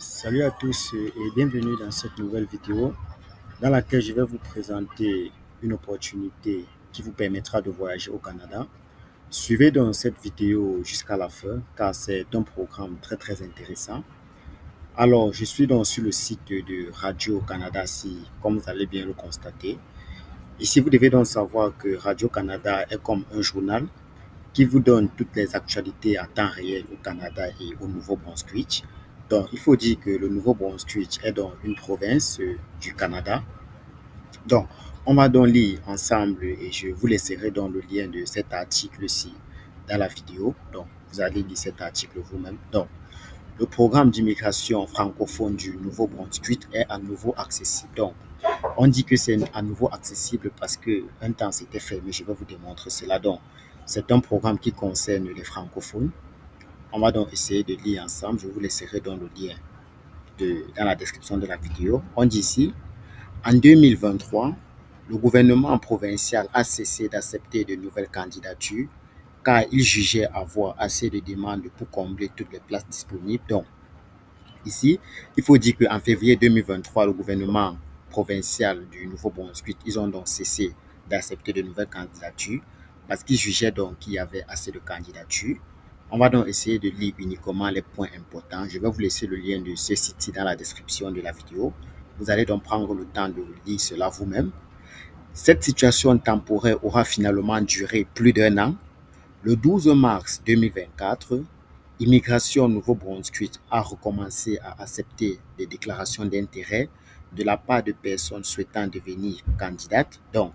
Salut à tous et bienvenue dans cette nouvelle vidéo dans laquelle je vais vous présenter une opportunité qui vous permettra de voyager au Canada. Suivez donc cette vidéo jusqu'à la fin car c'est un programme très intéressant. Alors, je suis donc sur le site de Radio-Canada, si, comme vous allez bien le constater. Ici, vous devez donc savoir que Radio-Canada est comme un journal qui vous donne toutes les actualités à temps réel au Canada et au Nouveau-Brunswick. Donc, il faut dire que le Nouveau-Brunswick est donc une province du Canada. Donc, on va donc lire ensemble et je vous laisserai dans le lien de cet article-ci dans la vidéo. Donc, vous allez lire cet article vous-même. Donc, le programme d'immigration francophone du Nouveau-Brunswick est à nouveau accessible. Donc, on dit que c'est à nouveau accessible parce que un temps c'était fermé. Je vais vous démontrer cela. Donc, c'est un programme qui concerne les francophones. On va donc essayer de lire ensemble. Je vous laisserai dans le lien dans la description de la vidéo. On dit ici, en 2023, le gouvernement provincial a cessé d'accepter de nouvelles candidatures car il jugeait avoir assez de demandes pour combler toutes les places disponibles. Donc, ici, il faut dire qu'en février 2023, le gouvernement provincial du Nouveau-Brunswick, ils ont donc cessé d'accepter de nouvelles candidatures parce qu'ils jugeaient donc qu'il y avait assez de candidatures. On va donc essayer de lire uniquement les points importants. Je vais vous laisser le lien de ce site dans la description de la vidéo. Vous allez donc prendre le temps de lire cela vous-même. Cette situation temporaire aura finalement duré plus d'un an. Le 12 mars 2024, Immigration Nouveau-Brunswick a recommencé à accepter des déclarations d'intérêt de la part de personnes souhaitant devenir candidates. Donc,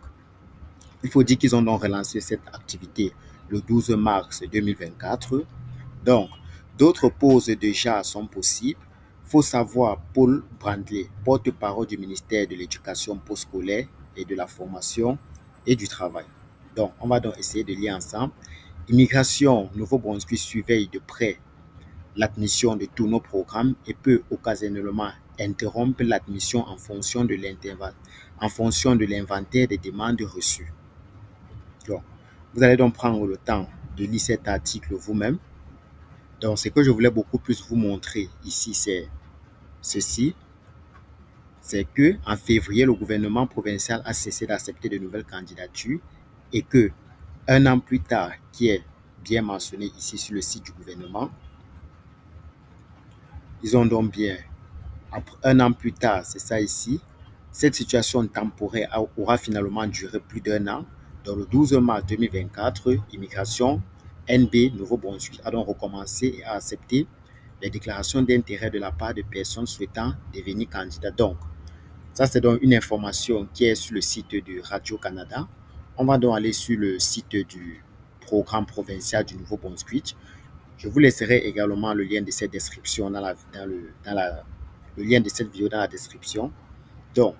il faut dire qu'ils ont donc relancé cette activité le 12 mars 2024. Donc, d'autres pauses déjà sont possibles. Il faut savoir, Paul Brandley, porte-parole du ministère de l'Éducation postscolaire et de la formation et du travail. Donc, on va donc essayer de lire ensemble. Immigration Nouveau-Brunswick surveille de près l'admission de tous nos programmes et peut occasionnellement interrompre l'admission en fonction de l'inventaire des demandes reçues. Donc, vous allez donc prendre le temps de lire cet article vous-même. Donc, ce que je voulais beaucoup plus vous montrer ici, c'est ceci. C'est que en février, le gouvernement provincial a cessé d'accepter de nouvelles candidatures et que un an plus tard, qui est bien mentionné ici sur le site du gouvernement, ils ont donc bien, un an plus tard, c'est ça ici, cette situation temporaire aura finalement duré plus d'un an. Dans le 12 mars 2024, Immigration NB Nouveau-Brunswick a donc recommencé et a accepté les déclarations d'intérêt de la part de personnes souhaitant devenir candidats. Donc, ça c'est donc une information qui est sur le site de Radio-Canada. On va donc aller sur le site du programme provincial du Nouveau-Brunswick. Je vous laisserai également le lien de cette description le lien de cette vidéo dans la description. Donc,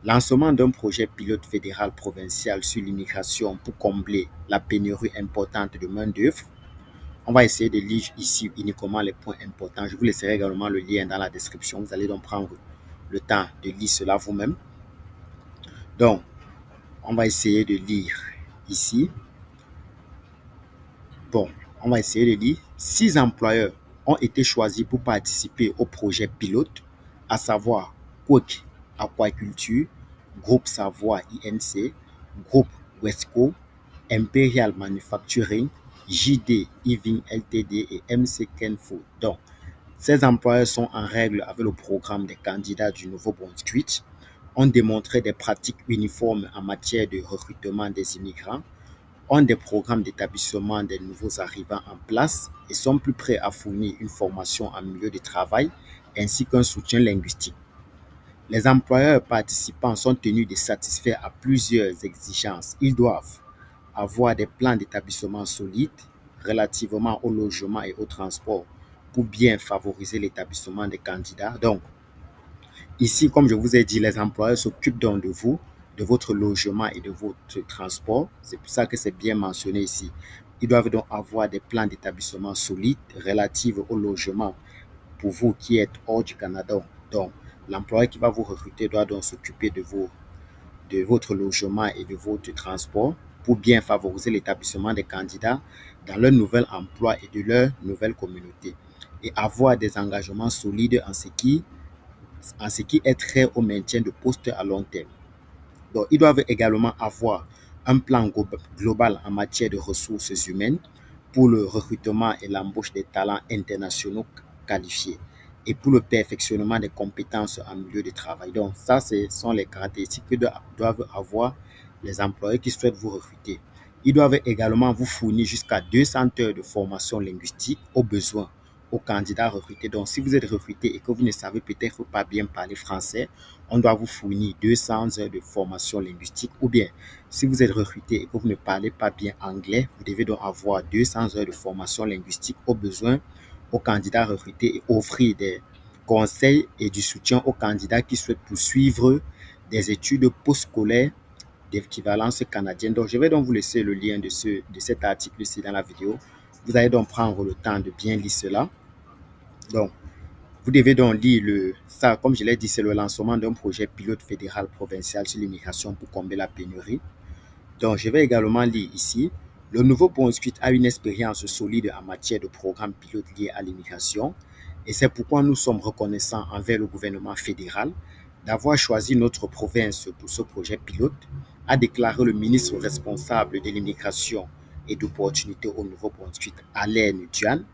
lancement d'un projet pilote fédéral provincial sur l'immigration pour combler la pénurie importante de main-d'œuvre. On va essayer de lire ici uniquement les points importants. Je vous laisserai également le lien dans la description. Vous allez donc prendre le temps de lire cela vous-même. Donc, on va essayer de lire ici. Bon, on va essayer de lire. 6 employeurs ont été choisis pour participer au projet pilote, à savoir Quake Aquaculture, Groupe Savoie INC, Groupe Westco, Imperial Manufacturing, JD Eving Ltd et MC Ken Food. Donc, ces employeurs sont en règle avec le programme des candidats du Nouveau-Brunswick, ont démontré des pratiques uniformes en matière de recrutement des immigrants, ont des programmes d'établissement des nouveaux arrivants en place et sont plus prêts à fournir une formation en milieu de travail ainsi qu'un soutien linguistique. Les employeurs participants sont tenus de satisfaire à plusieurs exigences. Ils doivent avoir des plans d'établissement solides relativement au logement et au transport pour bien favoriser l'établissement des candidats. Donc, ici, comme je vous ai dit, les employeurs s'occupent donc de vous, de votre logement et de votre transport. C'est pour ça que c'est bien mentionné ici. Ils doivent donc avoir des plans d'établissement solides relatifs au logement pour vous qui êtes hors du Canada. Donc, l'employeur qui va vous recruter doit donc s'occuper de votre logement et de votre transport pour bien favoriser l'établissement des candidats dans leur nouvel emploi et de leur nouvelle communauté et avoir des engagements solides en ce qui est trait au maintien de postes à long terme. Donc, ils doivent également avoir un plan global en matière de ressources humaines pour le recrutement et l'embauche des talents internationaux qualifiés et pour le perfectionnement des compétences en milieu de travail. Donc, ça, ce sont les caractéristiques que doivent avoir les employeurs qui souhaitent vous recruter. Ils doivent également vous fournir jusqu'à 200 heures de formation linguistique au besoin aux candidats recrutés. Donc, si vous êtes recruté et que vous ne savez peut-être pas bien parler français, on doit vous fournir 200 heures de formation linguistique. Ou bien, si vous êtes recruté et que vous ne parlez pas bien anglais, vous devez donc avoir 200 heures de formation linguistique au besoin aux candidats recrutés et offrir des conseils et du soutien aux candidats qui souhaitent poursuivre des études postscolaires d'équivalence canadienne. Donc, je vais donc vous laisser le lien de cet article-ci dans la vidéo. Vous allez donc prendre le temps de bien lire cela. Donc, vous devez donc lire ça, comme je l'ai dit, c'est le lancement d'un projet pilote fédéral provincial sur l'immigration pour combler la pénurie. Donc, je vais également lire ici. Le Nouveau-Brunswick a une expérience solide en matière de programmes pilotes liés à l'immigration et c'est pourquoi nous sommes reconnaissants envers le gouvernement fédéral d'avoir choisi notre province pour ce projet pilote, a déclaré le ministre responsable de l'immigration et d'opportunités au Nouveau-Brunswick, Alain Duan.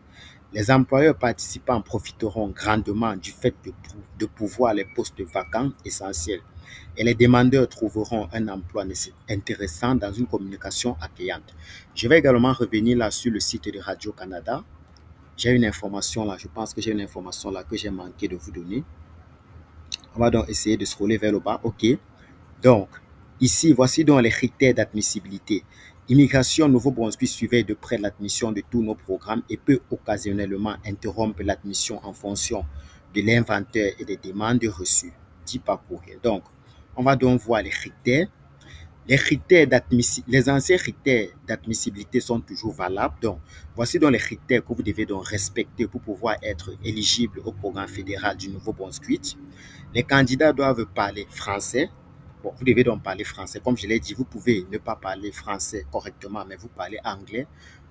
Les employeurs participants profiteront grandement du fait de pouvoir les postes vacants essentiels et les demandeurs trouveront un emploi intéressant dans une communication accueillante. Je vais également revenir là sur le site de Radio-Canada. J'ai une information là, je pense que j'ai une information là que j'ai manqué de vous donner. On va donc essayer de scroller vers le bas. OK. Donc, ici, voici donc les critères d'admissibilité. Immigration Nouveau-Brunswick surveille de près l'admission de tous nos programmes et peut occasionnellement interrompre l'admission en fonction de l'inventaire et des demandes reçues, dit par courriel. Donc, on va donc voir les critères. Les anciens critères d'admissibilité sont toujours valables. Donc, voici donc les critères que vous devez donc respecter pour pouvoir être éligible au programme fédéral du Nouveau-Brunswick. Les candidats doivent parler français. Bon, vous devez donc parler français. Comme je l'ai dit, vous pouvez ne pas parler français correctement, mais vous parlez anglais.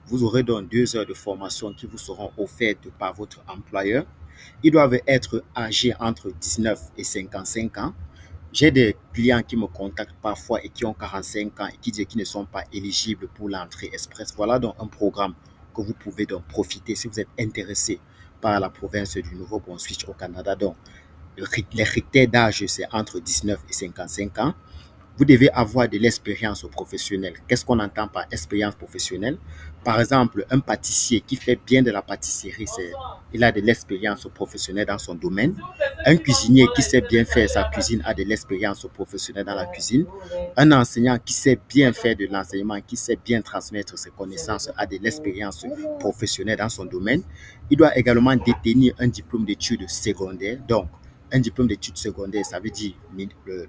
Vous aurez donc 2 heures de formation qui vous seront offertes par votre employeur. Ils doivent être âgés entre 19 et 55 ans. J'ai des clients qui me contactent parfois et qui ont 45 ans et qui disent qu'ils ne sont pas éligibles pour l'entrée express. Voilà donc un programme que vous pouvez donc profiter si vous êtes intéressé par la province du Nouveau-Brunswick au Canada. Donc, les critères d'âge, c'est entre 19 et 55 ans. Vous devez avoir de l'expérience professionnelle. Qu'est-ce qu'on entend par expérience professionnelle? Par exemple, un pâtissier qui fait bien de la pâtisserie, il a de l'expérience professionnelle dans son domaine. Un cuisinier qui sait bien faire sa cuisine a de l'expérience professionnelle dans la cuisine. Un enseignant qui sait bien faire de l'enseignement, qui sait bien transmettre ses connaissances, a de l'expérience professionnelle dans son domaine. Il doit également détenir un diplôme d'études secondaires. Donc, un diplôme d'études secondaires, ça veut dire le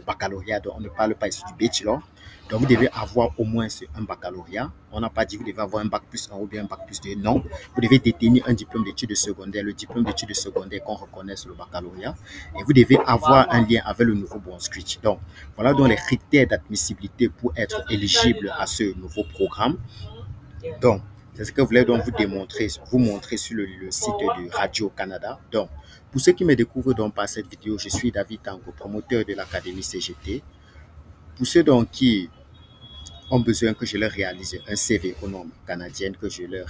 baccalauréat. Donc, on ne parle pas ici du bachelor. Donc, vous devez avoir au moins un baccalauréat. On n'a pas dit que vous devez avoir un bac plus 1 ou bien un bac plus 2. Non, vous devez détenir un diplôme d'études secondaires, le diplôme d'études secondaires qu'on reconnaît sur le baccalauréat. Et vous devez avoir un lien avec le Nouveau-Brunswick. Donc, voilà donc les critères d'admissibilité pour être éligible à ce nouveau programme. Donc, c'est ce que je voulais donc vous montrer sur le site de Radio-Canada. Donc, pour ceux qui me découvrent donc par cette vidéo, je suis David Tango, promoteur de l'Académie CGT. Pour ceux donc qui ont besoin que je leur réalise un CV aux normes canadiennes, que je leur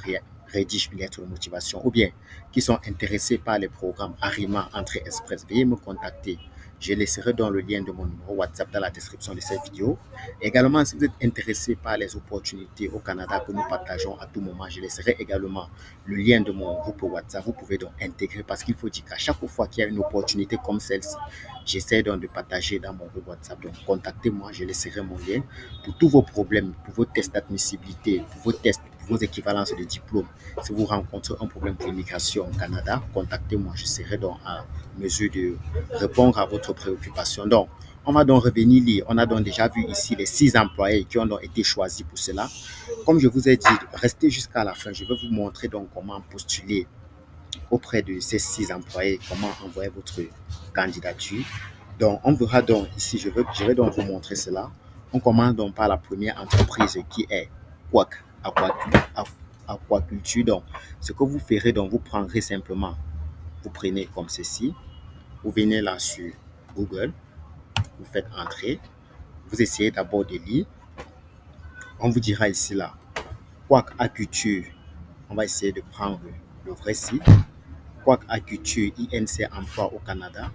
rédige une lettre de motivation, ou bien qui sont intéressés par les programmes Arima Entrée Express, veuillez me contacter. Je laisserai dans le lien de mon numéro WhatsApp dans la description de cette vidéo. Également, si vous êtes intéressé par les opportunités au Canada que nous partageons à tout moment, je laisserai également le lien de mon groupe WhatsApp. Vous pouvez donc intégrer parce qu'il faut dire qu'à chaque fois qu'il y a une opportunité comme celle-ci, j'essaie donc de partager dans mon groupe WhatsApp. Donc, contactez-moi, je laisserai mon lien pour tous vos problèmes, pour vos tests d'admissibilité, pour vos tests, pour vos équivalences de diplôme. Si vous rencontrez un problème pour l'immigration au Canada, contactez-moi, je serai donc à mesure de répondre à votre préoccupation. Donc, on va donc revenir lire. On a donc déjà vu ici les 6 employés qui ont donc été choisis pour cela. Comme je vous ai dit, restez jusqu'à la fin. Je vais vous montrer donc comment postuler auprès de ces 6 employés, comment envoyer votre candidature. Donc, on verra donc ici, je vais donc vous montrer cela. On commence donc par la première entreprise qui est Quack Aquaculture. Donc, ce que vous ferez, donc, vous prendrez simplement, vous prenez comme ceci, vous venez là sur Google, vous faites entrer, vous essayez d'abord de lire. On vous dira ici là, Quack Aquaculture. On va essayer de prendre le vrai site. Quack Aquaculture INC Emploi au Canada.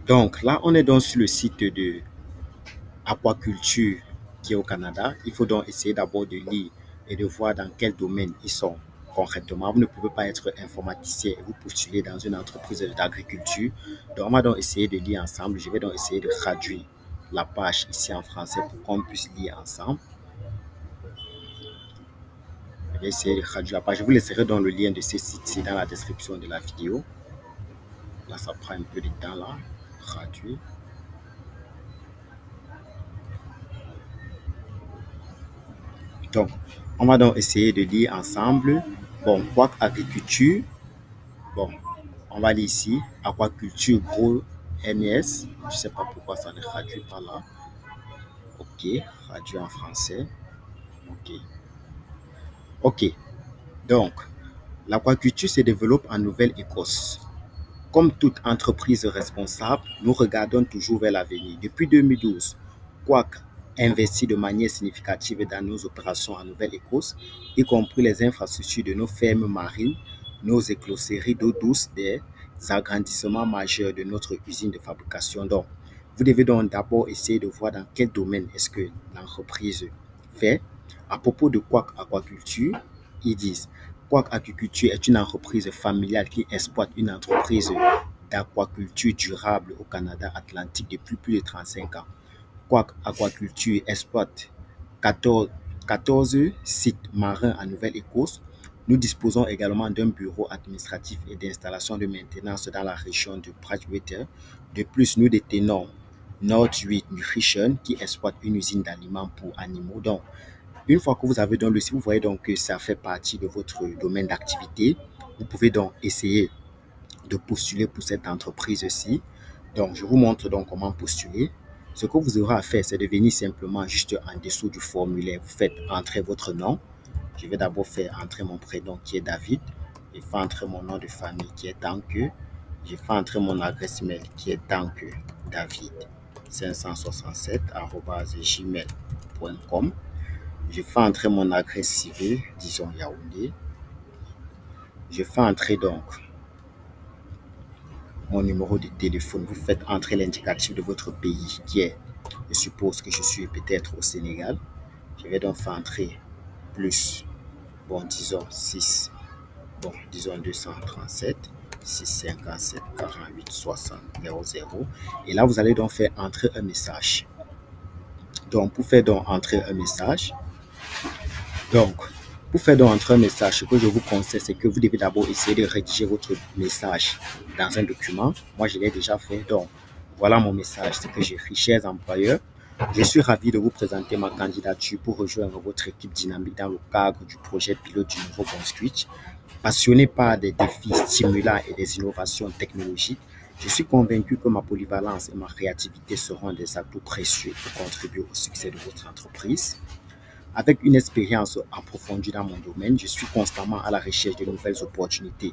Donc là, on est donc sur le site de Aquaculture qui est au Canada. Il faut donc essayer d'abord de lire et de voir dans quel domaine ils sont concrètement. Vous ne pouvez pas être informaticien et vous postuler dans une entreprise d'agriculture. Donc on va donc essayer de lire ensemble. Je vais donc essayer de traduire la page ici en français pour qu'on puisse lire ensemble. Je vais essayer de traduire la page. Je vous laisserai dans le lien de ces sites-ci dans la description de la vidéo. Là, ça prend un peu de temps là. Traduire. Donc, on va donc essayer de lire ensemble. Bon, Quack Agriculture. Bon, on va lire ici. Aquaculture Gros NS. Je ne sais pas pourquoi ça ne traduit pas là. Ok, traduit en français. Ok. Ok. Donc, l'aquaculture se développe en Nouvelle-Écosse. Comme toute entreprise responsable, nous regardons toujours vers l'avenir. Depuis 2012, Quack investit de manière significative dans nos opérations en Nouvelle-Écosse, y compris les infrastructures de nos fermes marines, nos écloseries d'eau douce, des agrandissements majeurs de notre usine de fabrication. Donc, vous devez donc d'abord essayer de voir dans quel domaine est-ce que l'entreprise fait. À propos de Quack Aquaculture, ils disent Quack Aquaculture est une entreprise familiale qui exploite une entreprise d'aquaculture durable au Canada Atlantique depuis plus de 35 ans. Quack Aquaculture exploite 14 sites marins en Nouvelle-Écosse. Nous disposons également d'un bureau administratif et d'installation de maintenance dans la région de Bridgewater. De plus, nous détenons Northwich Nutrition qui exploite une usine d'aliments pour animaux. Donc, une fois que vous avez donc le site, vous voyez donc que ça fait partie de votre domaine d'activité. Vous pouvez donc essayer de postuler pour cette entreprise-ci. Donc, je vous montre donc comment postuler. Ce que vous aurez à faire, c'est de venir simplement juste en dessous du formulaire. Vous faites entrer votre nom. Je vais d'abord faire entrer mon prénom qui est David. Je fais entrer mon nom de famille qui est Tanque. Je fais entrer mon adresse mail qui est tanque567@gmail.com. Je fais entrer mon adresse civile, disons Yaoundé. Je fais entrer donc mon numéro de téléphone. Vous faites entrer l'indicatif de votre pays qui est, je suppose que je suis peut-être au Sénégal. Je vais donc faire entrer plus, bon, disons 6, bon, disons 237, 657, 48, 60, 00. Et là, vous allez donc faire entrer un message. Donc, pour faire donc entrer un message, pour faire donc entrer un message, ce que je vous conseille, c'est que vous devez d'abord essayer de rédiger votre message dans un document. Moi, je l'ai déjà fait. Donc, voilà mon message. C'est que j'écris: chers employeurs, je suis ravi de vous présenter ma candidature pour rejoindre votre équipe dynamique dans le cadre du projet pilote du nouveau Bon Switch. Passionné par des défis stimulants et des innovations technologiques, je suis convaincu que ma polyvalence et ma créativité seront des atouts précieux pour contribuer au succès de votre entreprise. Avec une expérience approfondie dans mon domaine, je suis constamment à la recherche de nouvelles opportunités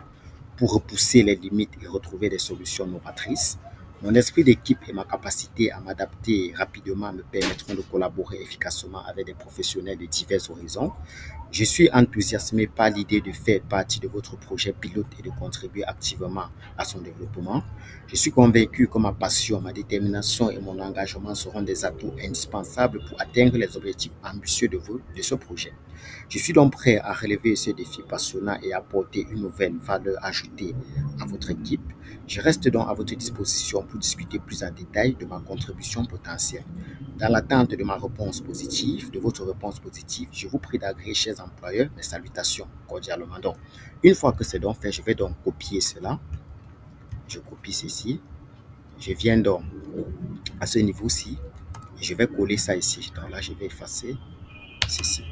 pour repousser les limites et retrouver des solutions novatrices. Mon esprit d'équipe et ma capacité à m'adapter rapidement me permettront de collaborer efficacement avec des professionnels de divers horizons. Je suis enthousiasmé par l'idée de faire partie de votre projet pilote et de contribuer activement à son développement. Je suis convaincu que ma passion, ma détermination et mon engagement seront des atouts indispensables pour atteindre les objectifs ambitieux de ce projet. Je suis donc prêt à relever ce défi passionnant et apporter une nouvelle valeur ajoutée à votre équipe. Je reste donc à votre disposition pour discuter plus en détail de ma contribution potentielle. Dans l'attente de ma réponse positive, de votre réponse positive, je vous prie d'agréer, chers employeurs, mes salutations cordialement. Donc, une fois que c'est donc fait, je vais donc copier cela. Je copie ceci. Je viens donc à ce niveau-ci. Et je vais coller ça ici. Donc là, je vais effacer ceci.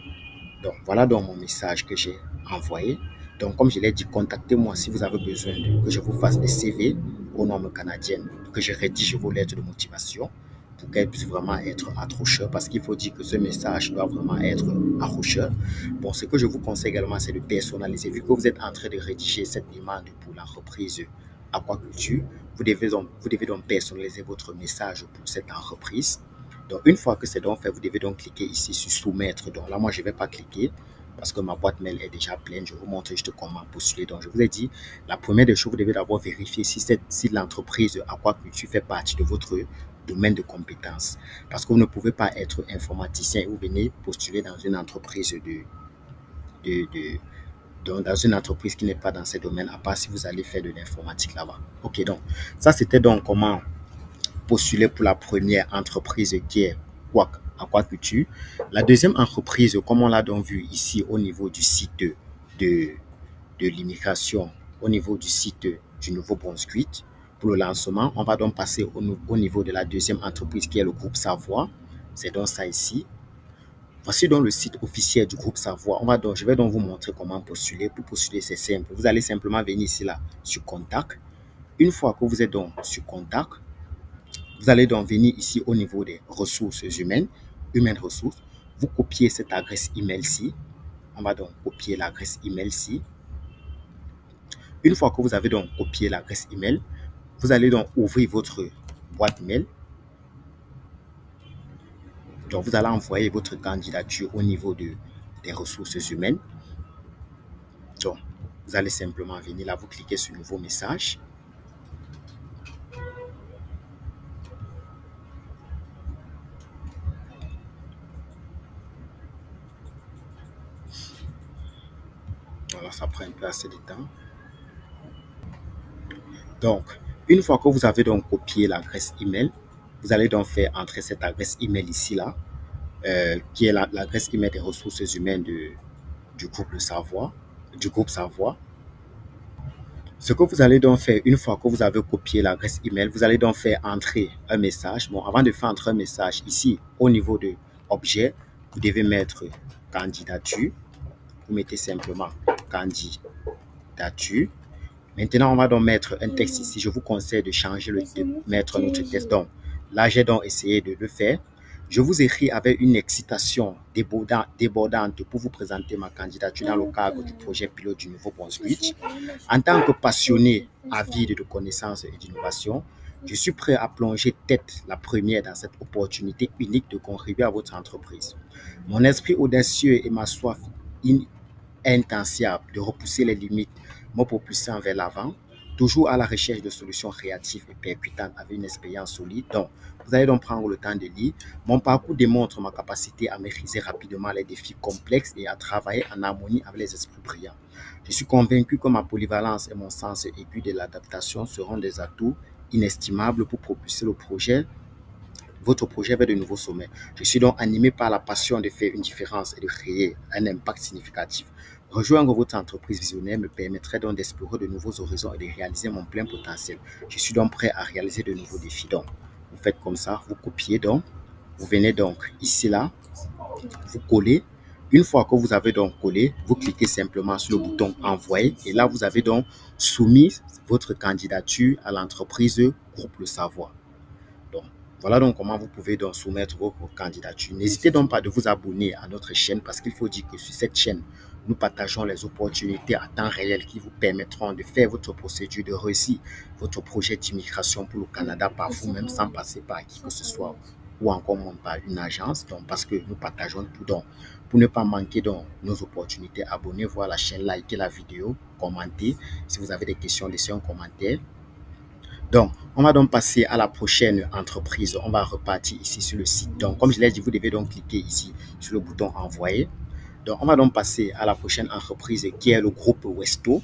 Donc, voilà donc mon message que j'ai envoyé. Donc, comme je l'ai dit, contactez-moi si vous avez besoin que je vous fasse des CV aux normes canadiennes, que je rédige vos lettres de motivation pour qu'elles puissent vraiment être accrocheurs, parce qu'il faut dire que ce message doit vraiment être accrocheur. Bon, ce que je vous conseille également, c'est de personnaliser. Vu que vous êtes en train de rédiger cette demande pour l'entreprise aquaculture, vous devez donc personnaliser votre message pour cette entreprise. Donc, une fois que c'est donc fait, vous devez donc cliquer ici sur soumettre. Donc là, moi, je ne vais pas cliquer parce que ma boîte mail est déjà pleine. Je vous montre juste comment postuler. Donc, je vous ai dit, la première des choses, vous devez d'abord vérifier si l'entreprise aquaculture fait partie de votre domaine de compétences. Parce que vous ne pouvez pas être informaticien et vous venez postuler dans une entreprise dans une entreprise qui n'est pas dans ce domaine, à part si vous allez faire de l'informatique là-bas. Ok, donc, ça, c'était donc comment postuler pour la première entreprise qui est aquaculture. La deuxième entreprise, comme on l'a donc vu ici au niveau du site de l'immigration, au niveau du site du Nouveau-Brunswick, pour le lancement, on va donc passer au niveau de la deuxième entreprise qui est le groupe Savoie. C'est donc ça ici. Voici donc le site officiel du groupe Savoie. Je vais donc vous montrer comment postuler. Pour postuler, c'est simple. Vous allez simplement venir ici là sur Contact. Une fois que vous êtes donc sur Contact, vous allez donc venir ici au niveau des ressources humaines, ressources. Vous copiez cette adresse email-ci. On va donc copier l'adresse email-ci. Une fois que vous avez donc copié l'adresse email, vous allez donc ouvrir votre boîte mail. Donc, vous allez envoyer votre candidature au niveau des ressources humaines. Donc, vous allez simplement venir là, vous cliquez sur nouveau message. Voilà, ça prend un peu assez de temps. Donc, une fois que vous avez donc copié l'adresse email, vous allez donc faire entrer cette adresse email ici là, qui est l'adresse email des ressources humaines du groupe Savoie, du groupe Savoie. Ce que vous allez donc faire, une fois que vous avez copié l'adresse email, vous allez donc faire entrer un message. Bon, avant de faire entrer un message, ici, au niveau de objet, vous devez mettre candidature. Vous mettez simplement candidature. Maintenant, on va donc mettre un texte ici. Je vous conseille de changer de mettre notre texte. Donc, là, j'ai donc essayé de le faire. Je vous écris avec une excitation débordante pour vous présenter ma candidature dans le cadre du projet pilote du Nouveau-Brunswick. En tant que passionné avide de connaissances et d'innovation, je suis prêt à plonger tête la première dans cette opportunité unique de contribuer à votre entreprise. Mon esprit audacieux et ma soif intensiable de repousser les limites me propulsant vers l'avant, toujours à la recherche de solutions créatives et percutantes avec une expérience solide. Donc, vous allez donc prendre le temps de lire. Mon parcours démontre ma capacité à maîtriser rapidement les défis complexes et à travailler en harmonie avec les esprits brillants. Je suis convaincu que ma polyvalence et mon sens aigu de l'adaptation seront des atouts inestimables pour propulser votre projet vers de nouveaux sommets. Je suis donc animé par la passion de faire une différence et de créer un impact significatif. Rejoindre votre entreprise visionnaire me permettrait donc d'explorer de nouveaux horizons et de réaliser mon plein potentiel. Je suis donc prêt à réaliser de nouveaux défis. Donc, vous faites comme ça, vous copiez donc, vous venez donc ici là, vous collez. Une fois que vous avez donc collé, vous cliquez simplement sur le bouton envoyer et là vous avez donc soumis votre candidature à l'entreprise Groupe Le Savoir. Donc, voilà donc comment vous pouvez donc soumettre vos candidatures. N'hésitez donc pas de vous abonner à notre chaîne parce qu'il faut dire que sur cette chaîne, nous partageons les opportunités à temps réel qui vous permettront de faire votre procédure, de réussir votre projet d'immigration pour le Canada par vous-même sans passer par qui que ce soit ou encore même par une agence. Donc, parce que nous partageons tout. Donc, pour ne pas manquer donc nos opportunités, abonnez-vous à la chaîne, likez la vidéo, commentez. Si vous avez des questions, laissez un commentaire. Donc, on va donc passer à la prochaine entreprise. On va repartir ici sur le site. Donc, comme je l'ai dit, vous devez donc cliquer ici sur le bouton envoyer. Donc, on va donc passer à la prochaine entreprise qui est le groupe Westo.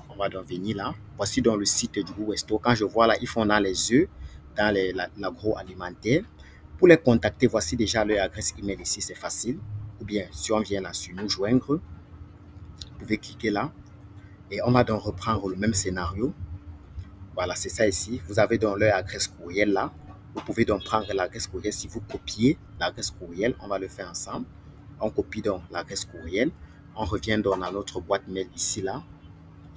On va donc venir là. Voici donc le site du groupe Westo. Quand je vois là, ils font dans les œufs, dans l'agroalimentaire. Pour les contacter, voici déjà leur adresse email ici, c'est facile. Ou bien, si on vient là sur nous joindre, vous pouvez cliquer là. Et on va donc reprendre le même scénario. Voilà, c'est ça ici. Vous avez donc leur adresse courriel là. Vous pouvez donc prendre l'adresse courriel. Si vous copiez l'adresse courriel, on va le faire ensemble. On copie donc l'adresse courriel. On va le faire ensemble. On copie donc l'adresse courriel. On revient donc à notre boîte mail ici, là.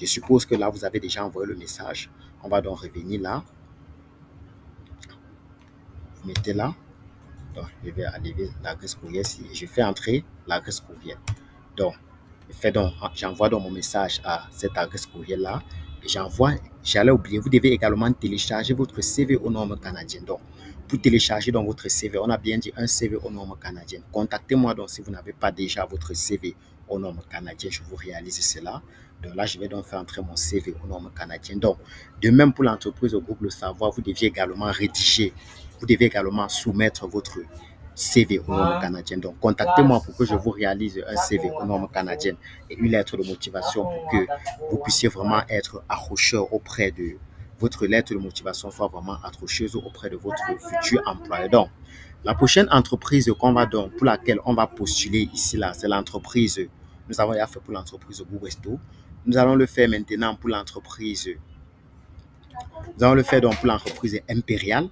Je suppose que là, vous avez déjà envoyé le message. On va donc revenir là. Vous mettez là. Donc, je vais enlever l'adresse courriel ici. Je fais entrer l'adresse courriel. Donc, j'envoie donc mon message à cette adresse courriel-là. Et j'allais oublier, vous devez également télécharger votre CV aux normes canadiennes. Donc, pour télécharger donc votre CV, on a bien dit un CV aux normes canadiennes. Contactez-moi donc si vous n'avez pas déjà votre CV aux normes canadiennes, je vous réalise cela. Donc là, je vais donc faire entrer mon CV aux normes canadiennes. Donc, de même pour l'entreprise au groupe Le Savoir, vous deviez également rédiger, vous devez également soumettre votre CV aux normes canadiennes. Donc, contactez-moi pour que je vous réalise un CV aux normes canadiennes et une lettre de motivation pour que vous puissiez vraiment être accrocheur auprès de votre lettre de motivation, soit vraiment accrocheuse auprès de votre futur employeur. Donc, la prochaine entreprise qu'on va donc, pour laquelle on va postuler ici, là, c'est l'entreprise. Nous avons déjà fait pour l'entreprise Buwesto. Nous allons le faire maintenant pour l'entreprise. Nous allons le faire donc pour l'entreprise Impériale.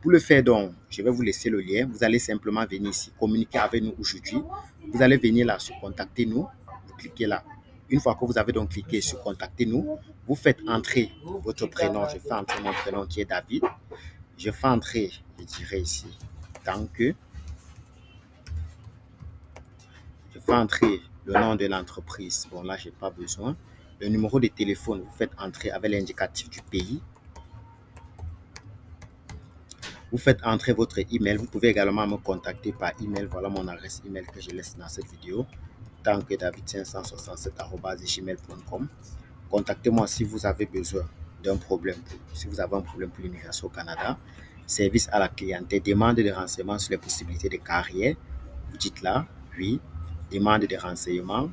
Pour le faire donc, je vais vous laisser le lien. Vous allez simplement venir ici, communiquer avec nous aujourd'hui. Vous allez venir là sur contacter nous. Vous cliquez là. Une fois que vous avez donc cliqué sur contacter nous, vous faites entrer votre prénom. Je fais entrer mon prénom qui est David. Je fais entrer, je dirais ici, tant que. Je fais entrer le nom de l'entreprise. Bon, là, je n'ai pas besoin. Le numéro de téléphone, vous faites entrer avec l'indicatif du pays. Vous faites entrer votre email. Vous pouvez également me contacter par email. Voilà mon adresse email que je laisse dans cette vidéo. Tant que david567@gmail.com. Contactez-moi si vous avez besoin d'un problème, si vous avez un problème pour l'immigration au Canada. Service à la clientèle, demande de renseignements sur les possibilités de carrière. Vous dites là, oui. Demande de renseignements.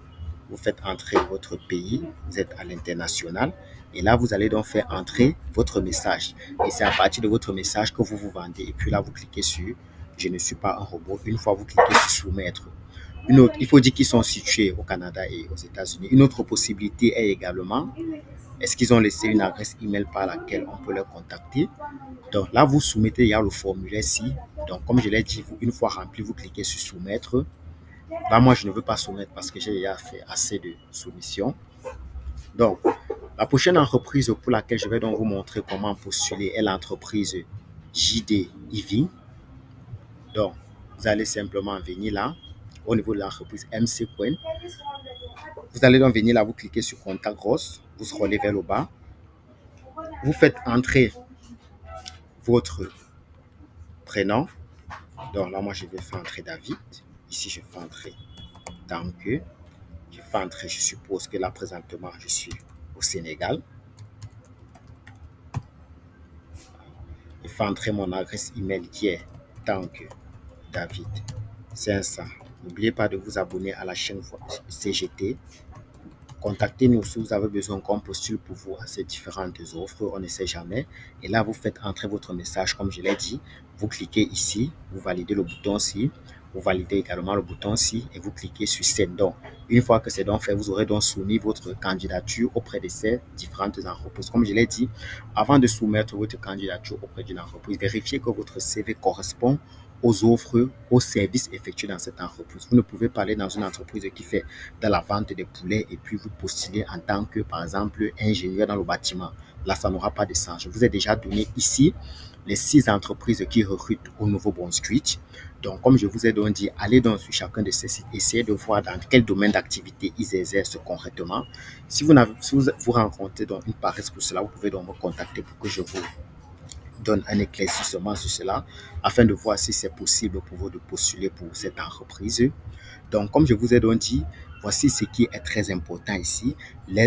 Vous faites entrer votre pays. Vous êtes à l'international. Et là, vous allez donc faire entrer votre message. Et c'est à partir de votre message que vous vous vendez. Et puis là, vous cliquez sur « Je ne suis pas un robot ». Une fois, vous cliquez sur « Soumettre ». Une autre, il faut dire qu'ils sont situés au Canada et aux États-Unis. Une autre possibilité est également, est-ce qu'ils ont laissé une adresse email par laquelle on peut les contacter? Donc là, vous soumettez, il y a le formulaire-ci. Donc, comme je l'ai dit, une fois rempli, vous cliquez sur « Soumettre ». Là, moi, je ne veux pas soumettre parce que j'ai déjà fait assez de soumissions. Donc, la prochaine entreprise pour laquelle je vais donc vous montrer comment postuler est l'entreprise JD EV. Donc, vous allez simplement venir là, au niveau de l'entreprise MC Coin. Vous allez donc venir là, vous cliquez sur Contact Grosse, vous scrollez vers le bas. Vous faites entrer votre prénom. Donc là, moi, je vais faire entrer David. Ici, je fais entrer tant que. Je fais entrer, je suppose que là, présentement, je suis au Sénégal. Je fais entrer mon adresse email qui est tant que David 500. N'oubliez pas de vous abonner à la chaîne CGT. Contactez-nous si vous avez besoin qu'on postule pour vous à ces différentes offres. On ne sait jamais. Et là, vous faites entrer votre message comme je l'ai dit. Vous cliquez ici, vous validez le bouton ci. Vous validez également le bouton ci et vous cliquez sur Send. Donc, une fois que c'est donc fait, vous aurez donc soumis votre candidature auprès de ces différentes entreprises. Comme je l'ai dit, avant de soumettre votre candidature auprès d'une entreprise, vérifiez que votre CV correspond aux offres, aux services effectués dans cette entreprise. Vous ne pouvez pas aller dans une entreprise qui fait de la vente de poulets et puis vous postulez en tant que, par exemple, ingénieur dans le bâtiment. Là, ça n'aura pas de sens. Je vous ai déjà donné ici les 6 entreprises qui recrutent au Nouveau-Brunswick. Donc, comme je vous ai donc dit, allez donc sur chacun de ces sites, essayez de voir dans quel domaine d'activité ils exercent concrètement. Si vous rencontrez donc une paresse pour cela, vous pouvez donc me contacter pour que je vous donne un éclaircissement sur cela afin de voir si c'est possible pour vous de postuler pour cette entreprise. Donc, comme je vous ai donc dit, voici ce qui est très important ici.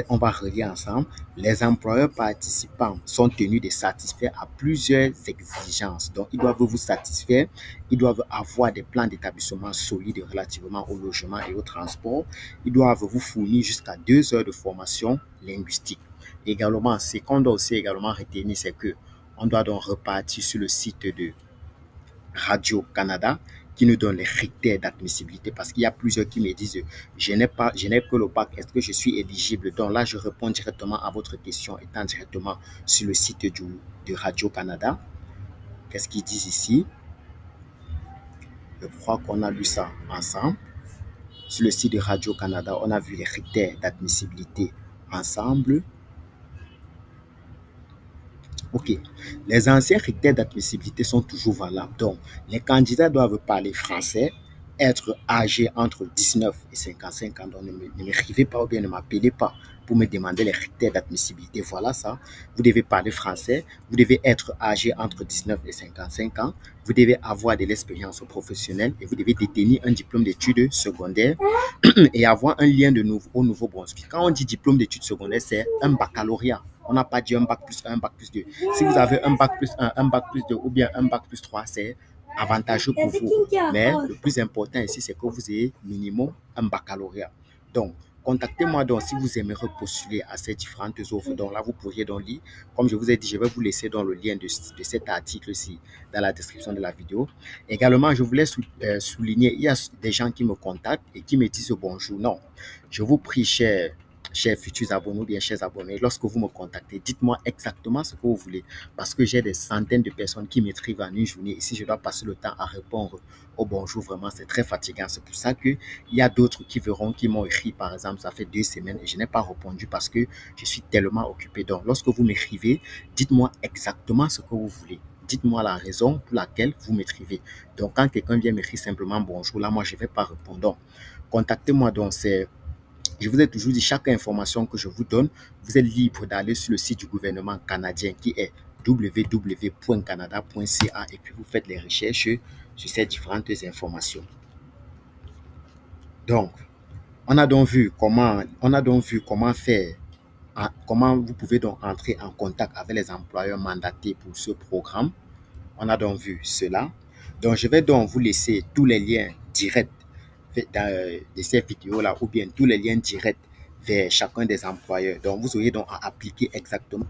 On va relier ensemble. Les employeurs participants sont tenus de satisfaire à plusieurs exigences. Donc, ils doivent vous satisfaire. Ils doivent avoir des plans d'établissement solides relativement au logement et au transport. Ils doivent vous fournir jusqu'à 2 heures de formation linguistique. Également, ce qu'on doit aussi également retenir, c'est que on doit donc repartir sur le site de Radio-Canada qui nous donne les critères d'admissibilité parce qu'il y a plusieurs qui me disent je n'ai que le bac, est-ce que je suis éligible? Donc là, je réponds directement à votre question étant directement sur le site de Radio-Canada. Qu'est-ce qu'ils disent ici? Je crois qu'on a lu ça ensemble. sur le site de Radio-Canada, on a vu les critères d'admissibilité ensemble. OK. Les anciens critères d'admissibilité sont toujours valables. Donc, les candidats doivent parler français, être âgés entre 19 et 55 ans. Donc, ne m'écrivez pas ou bien ne m'appelez pas pour me demander les critères d'admissibilité. Voilà ça. Vous devez parler français. Vous devez être âgé entre 19 et 55 ans. Vous devez avoir de l'expérience professionnelle et vous devez détenir un diplôme d'études secondaires et avoir un lien au Nouveau-Brunswick. Quand on dit diplôme d'études secondaires, c'est un baccalauréat. On n'a pas dit un bac plus 1, un bac plus 2. Si vous avez un bac plus 1, un bac plus 2 ou bien un bac plus 3, c'est avantageux pour vous. Mais le plus important ici, c'est que vous ayez minimum un baccalauréat. Donc, contactez-moi donc si vous aimeriez postuler à ces différentes offres. Donc là, vous pourriez donc lire. Comme je vous ai dit, je vais vous laisser dans le lien de cet article-ci dans la description de la vidéo. Également, je voulais souligner, il y a des gens qui me contactent et qui me disent bonjour. Non, je vous prie, chers futurs abonnés ou bien chers abonnés, lorsque vous me contactez, dites-moi exactement ce que vous voulez. Parce que j'ai des centaines de personnes qui m'écrivent en une journée. Et si je dois passer le temps à répondre au bonjour, vraiment, c'est très fatigant. C'est pour ça qu'il y a d'autres qui m'ont écrit, par exemple, ça fait 2 semaines et je n'ai pas répondu parce que je suis tellement occupé. Donc, lorsque vous m'écrivez, dites-moi exactement ce que vous voulez. Dites-moi la raison pour laquelle vous m'écrivez. Donc, quand quelqu'un vient m'écrire simplement bonjour, là, moi, je ne vais pas répondre. Donc, contactez-moi. Donc, je vous ai toujours dit, chaque information que je vous donne, vous êtes libre d'aller sur le site du gouvernement canadien qui est www.canada.ca et puis vous faites les recherches sur ces différentes informations. Donc, on a donc vu comment faire, comment vous pouvez donc entrer en contact avec les employeurs mandatés pour ce programme. On a donc vu cela. Donc, je vais donc vous laisser tous les liens directs de ces vidéos-là ou bien tous les liens directs vers chacun des employeurs. Donc, vous aurez donc à appliquer exactement